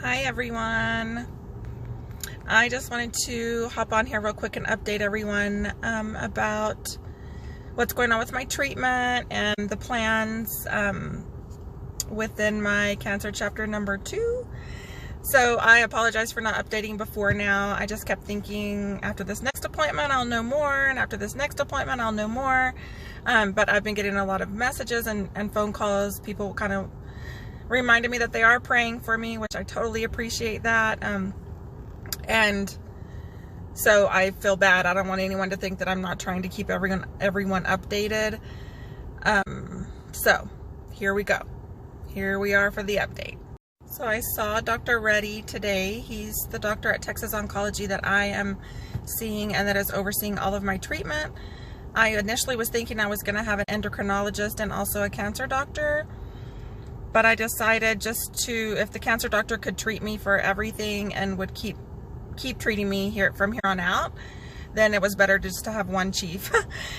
Hi everyone. I just wanted to hop on here real quick and update everyone about what's going on with my treatment and the plans within my cancer chapter number 2. So I apologize for not updating before now. I just kept thinking after this next appointment I'll know more, and after this next appointment I'll know more. But I've been getting a lot of messages and phone calls. People kind of reminded me that they are praying for me, which I totally appreciate that. And so I feel bad. I don't want anyone to think that I'm not trying to keep everyone updated. So here we go. Here we are for the update. So I saw Dr. Reddy today. He's the doctor at Texas Oncology that I am seeing and that is overseeing all of my treatment. I initially was thinking I was going to have an endocrinologist and also a cancer doctor. But I decided just to, if the cancer doctor could treat me for everything and would keep treating me from here on out, then it was better just to have one chief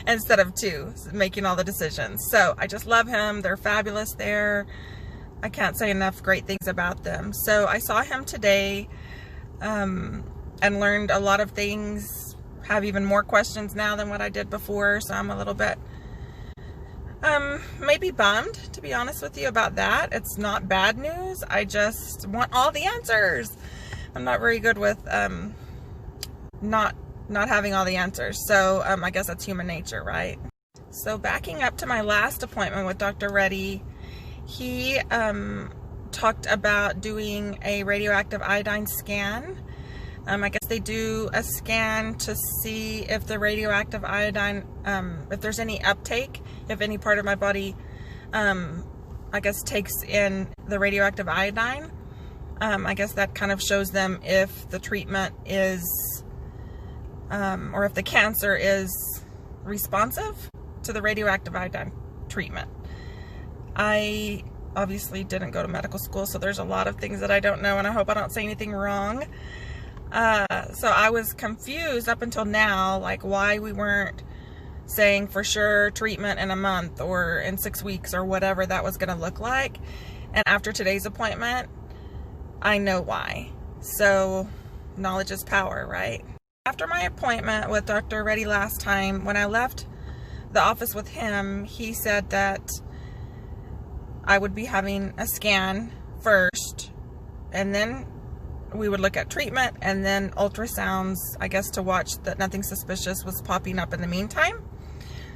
instead of two making all the decisions. So I just love him. They're fabulous there. I can't say enough great things about them. So I saw him today and learned a lot of things, have even more questions now than what I did before. So I'm a little bit maybe bummed, to be honest with you, about that. It's not bad news. I just want all the answers. I'm not very good with not having all the answers. So I guess that's human nature, right? So backing up to my last appointment with Dr. Reddy, he talked about doing a radioactive iodine scan. I guess they do a scan to see if the radioactive iodine, if there's any uptake, if any part of my body, I guess, takes in the radioactive iodine. I guess that kind of shows them if the treatment is, or if the cancer is responsive to the radioactive iodine treatment. I obviously didn't go to medical school, so there's a lot of things that I don't know, and I hope I don't say anything wrong. So I was confused up until now, like why we weren't saying for sure treatment in a month or in 6 weeks or whatever that was going to look like. And after today's appointment, I know why. So knowledge is power, right? After my appointment with Dr. Reddy last time, when I left the office with him, he said that I would be having a scan first, and then we would look at treatment, and then ultrasounds, I guess, to watch that nothing suspicious was popping up in the meantime.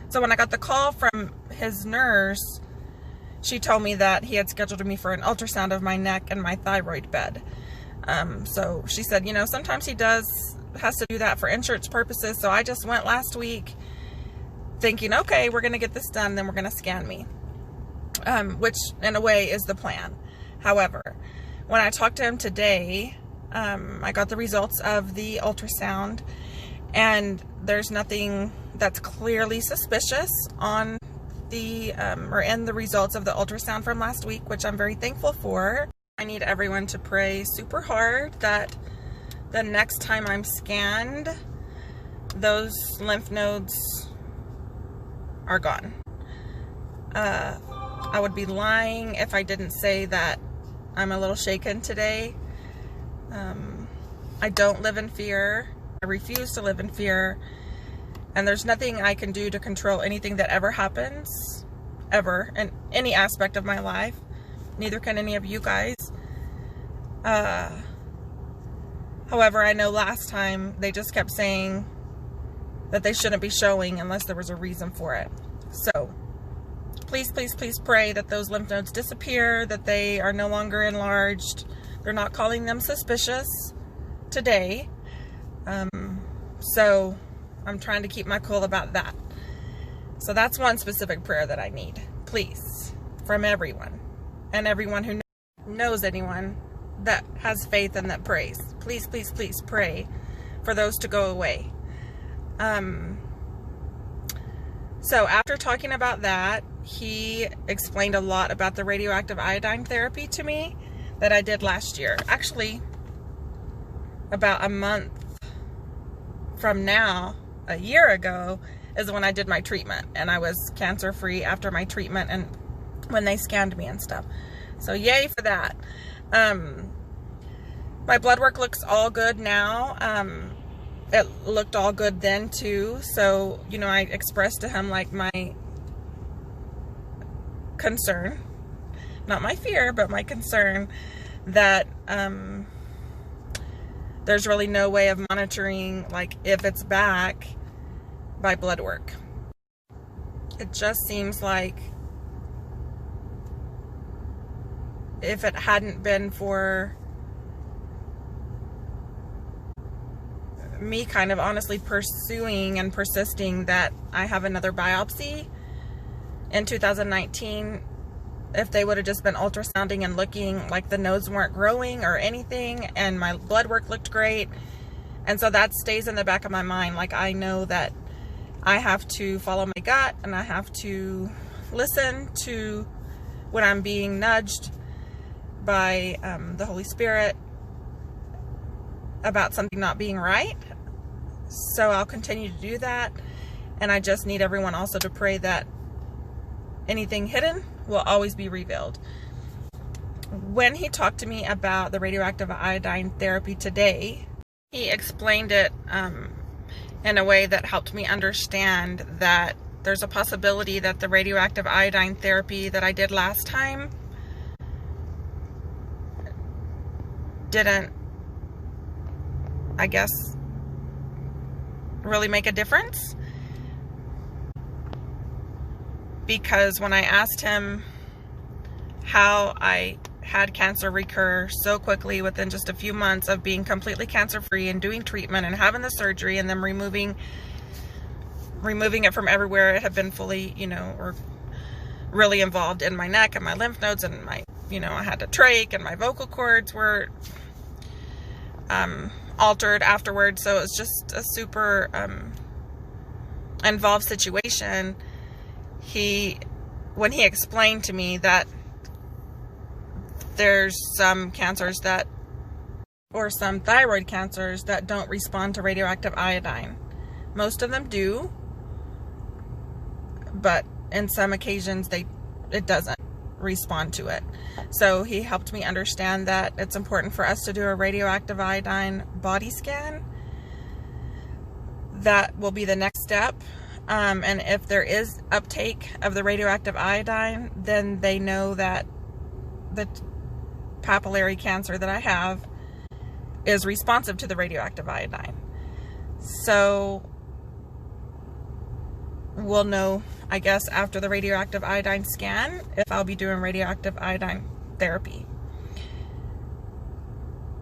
So when I got the call from his nurse, she told me that he had scheduled me for an ultrasound of my neck and my thyroid bed. So she said, you know, sometimes he has to do that for insurance purposes. So I just went last week thinking, okay, we're going to get this done, then we're going to scan me. Which in a way is the plan. However, when I talked to him today, I got the results of the ultrasound, and there's nothing that's clearly suspicious on the or in the results of the ultrasound from last week, which I'm very thankful for. I need everyone to pray super hard that the next time I'm scanned, those lymph nodes are gone. I would be lying if I didn't say that I'm a little shaken today. I don't live in fear. I refuse to live in fear. And there's nothing I can do to control anything that ever happens, ever, in any aspect of my life. Neither can any of you guys. However, I know last time they just kept saying that they shouldn't be showing unless there was a reason for it. So please, please, please pray that those lymph nodes disappear, that they are no longer enlarged. They're not calling them suspicious today. So I'm trying to keep my cool about that. So that's one specific prayer that I need, please, from everyone, and everyone who knows anyone that has faith and that prays. Please, please, please pray for those to go away. So after talking about that, he explained a lot about the radioactive iodine therapy to me that I did last year. Actually, about a month from now, a year ago, is when I did my treatment, and I was cancer-free after my treatment and when they scanned me and stuff. So yay for that. My blood work looks all good now. It looked all good then too. So, you know, I expressed to him like my concern, not my fear, but my concern that there's really no way of monitoring like if it's back by blood work. It just seems like if it hadn't been for me kind of honestly pursuing and persisting that I have another biopsy in 2019, if they would have just been ultrasounding and looking like the nodes weren't growing or anything, and my blood work looked great. And so that stays in the back of my mind. Like, I know that I have to follow my gut and I have to listen to when I'm being nudged by the Holy Spirit about something not being right. So I'll continue to do that. And I just need everyone also to pray that anything hidden will always be revealed. When he talked to me about the radioactive iodine therapy today, he explained it in a way that helped me understand that there's a possibility that the radioactive iodine therapy that I did last time didn't, I guess, really make a difference. Because when I asked him how I had cancer recur so quickly within just a few months of being completely cancer-free and doing treatment and having the surgery and then removing it from everywhere it had been fully, you know, or really involved in my neck and my lymph nodes and my, you know, I had a trach and my vocal cords were altered afterwards. So it was just a super involved situation. When he explained to me that there's some cancers that, or some thyroid cancers that don't respond to radioactive iodine. Most of them do, but in some occasions it doesn't respond to it. So he helped me understand that it's important for us to do a radioactive iodine body scan. That will be the next step. And if there is uptake of the radioactive iodine, then they know that the papillary cancer that I have is responsive to the radioactive iodine. So we'll know, I guess, after the radioactive iodine scan, if I'll be doing radioactive iodine therapy.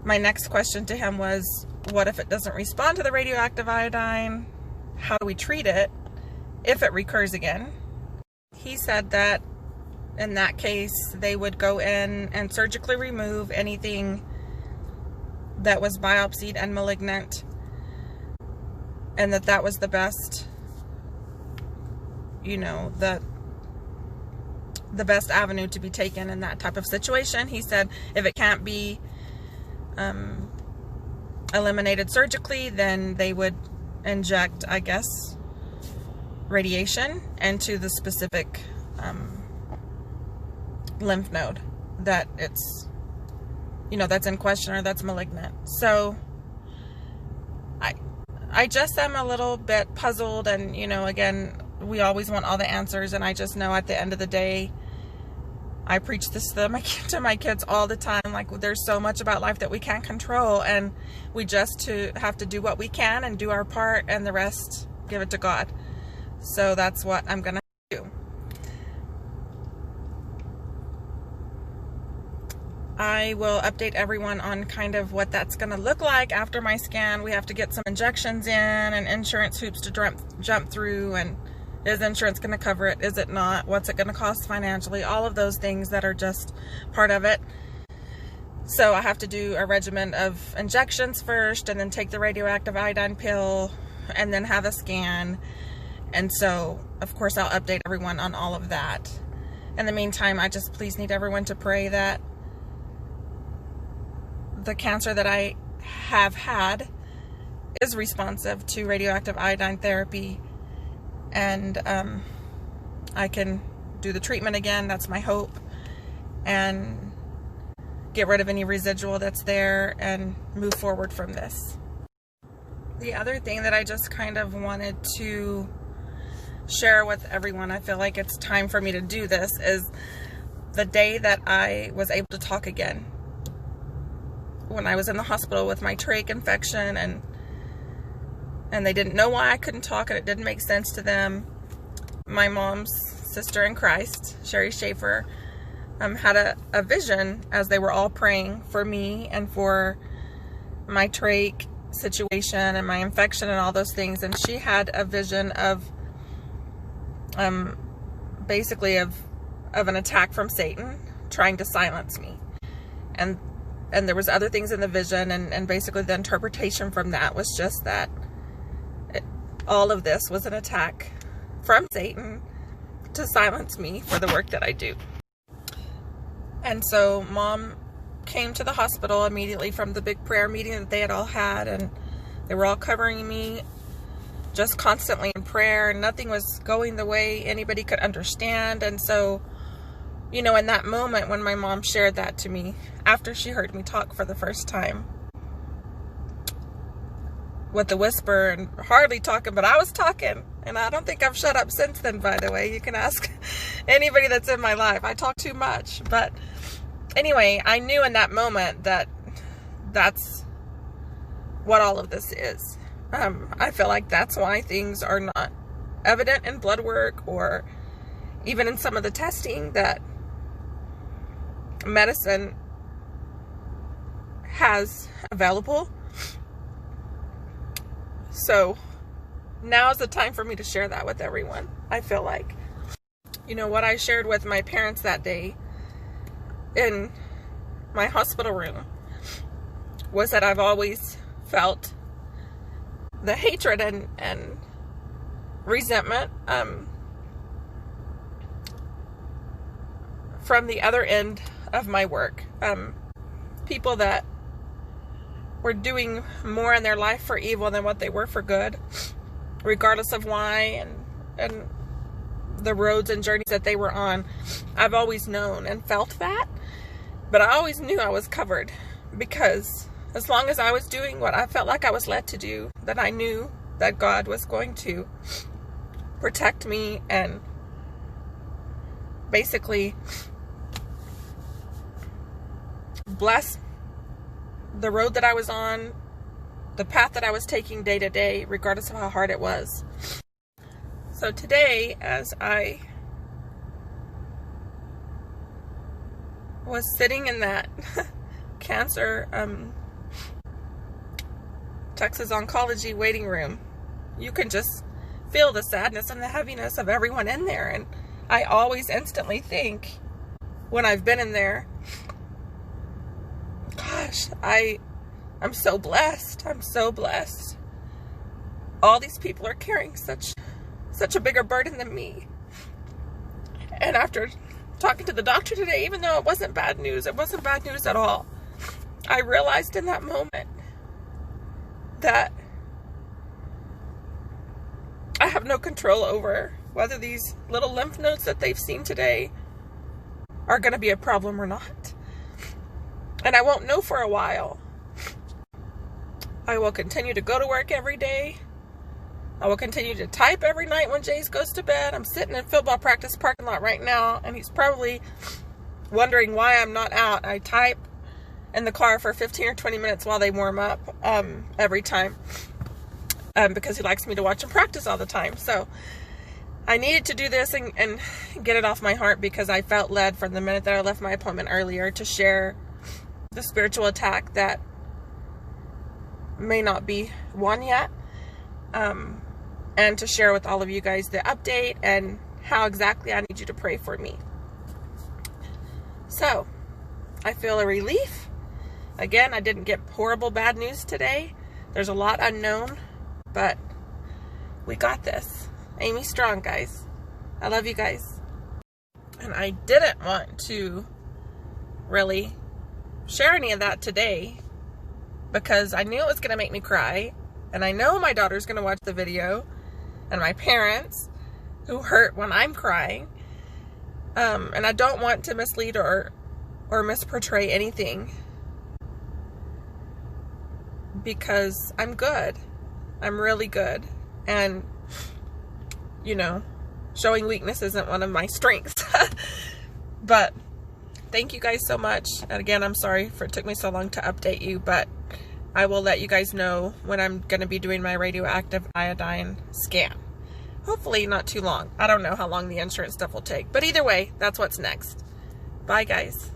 My next question to him was, what if it doesn't respond to the radioactive iodine? How do we treat it if it recurs again? He said that in that case, they would go in and surgically remove anything that was biopsied and malignant, and that was the best, you know, the best avenue to be taken in that type of situation. He said if it can't be eliminated surgically, then they would inject, I guess, radiation into the specific lymph node that it's, you know, that's in question or that's malignant. So I just am a little bit puzzled, and, you know, again, we always want all the answers, and I just know at the end of the day, I preach this to my kids all the time, like, there's so much about life that we can't control, and we just have to do what we can and do our part, and the rest, give it to God. So that's what I'm gonna do. I will update everyone on kind of what that's going to look like after my scan. We have to get some injections in and insurance hoops to jump through, and is insurance going to cover it? Is it not? What's it going to cost financially? All of those things that are just part of it. So I have to do a regimen of injections first, and then take the radioactive iodine pill, and then have a scan. And so, of course, I'll update everyone on all of that. In the meantime, I just please need everyone to pray that the cancer that I have had is responsive to radioactive iodine therapy, and I can do the treatment again. That's my hope. And get rid of any residual that's there and move forward from this. The other thing that I just kind of wanted to share with everyone, I feel like it's time for me to do this, is the day that I was able to talk again. When I was in the hospital with my trach infection, and they didn't know why I couldn't talk, and it didn't make sense to them. My mom's sister in Christ, Sherry Schaefer, had a vision as they were all praying for me and for my trach situation and my infection and all those things. And she had a vision of basically of an attack from Satan trying to silence me. And there was other things in the vision, and basically the interpretation from that was just that all of this was an attack from Satan to silence me for the work that I do. And so Mom came to the hospital immediately from the big prayer meeting that they had all had, and they were all covering me just constantly in prayer, and nothing was going the way anybody could understand. And so, you know, in that moment when my mom shared that to me, after she heard me talk for the first time, with the whisper and hardly talking, but I was talking, and I don't think I've shut up since then, by the way. You can ask anybody that's in my life. I talk too much. But anyway, I knew in that moment that that's what all of this is. I feel like that's why things are not evident in blood work or even in some of the testing that medicine has available. So now is the time for me to share that with everyone. I feel like, you know, what I shared with my parents that day in my hospital room was that I've always felt the hatred and resentment from the other end of my work. People that were doing more in their life for evil than what they were for good, regardless of why and the roads and journeys that they were on. I've always known and felt that, but I always knew I was covered, because as long as I was doing what I felt like I was led to do, that I knew that God was going to protect me and basically bless the road that I was on, the path that I was taking day to day, regardless of how hard it was. So today, as I was sitting in that cancer Texas Oncology waiting room, you can just feel the sadness and the heaviness of everyone in there. And I always instantly think, when I've been in there, gosh, I'm so blessed. I'm so blessed. All these people are carrying such a bigger burden than me. And after talking to the doctor today, even though it wasn't bad news, it wasn't bad news at all, I realized in that moment that I have no control over whether these little lymph nodes that they've seen today are going to be a problem or not. And I won't know for a while. I will continue to go to work every day. I will continue to type every night when Jace goes to bed. I'm sitting in football practice parking lot right now, and he's probably wondering why I'm not out. I type in the car for 15 or 20 minutes while they warm up every time, because he likes me to watch him practice all the time. So I needed to do this and get it off my heart, because I felt led from the minute that I left my appointment earlier to share the spiritual attack that may not be won yet, and to share with all of you guys the update and how exactly I need you to pray for me. So I feel a relief. Again, I didn't get horrible bad news today. There's a lot unknown, but we got this. Amy Strong, guys. I love you guys. And I didn't want to really share any of that today, because I knew it was going to make me cry, and I know my daughter's going to watch the video, and my parents, who hurt when I'm crying, and I don't want to mislead or or misportray anything, because I'm good. I'm really good. And, you know, showing weakness isn't one of my strengths. But thank you guys so much. And again, I'm sorry for it took me so long to update you, but I will let you guys know when I'm going to be doing my radioactive iodine scan. Hopefully not too long. I don't know how long the insurance stuff will take. But either way, that's what's next. Bye, guys.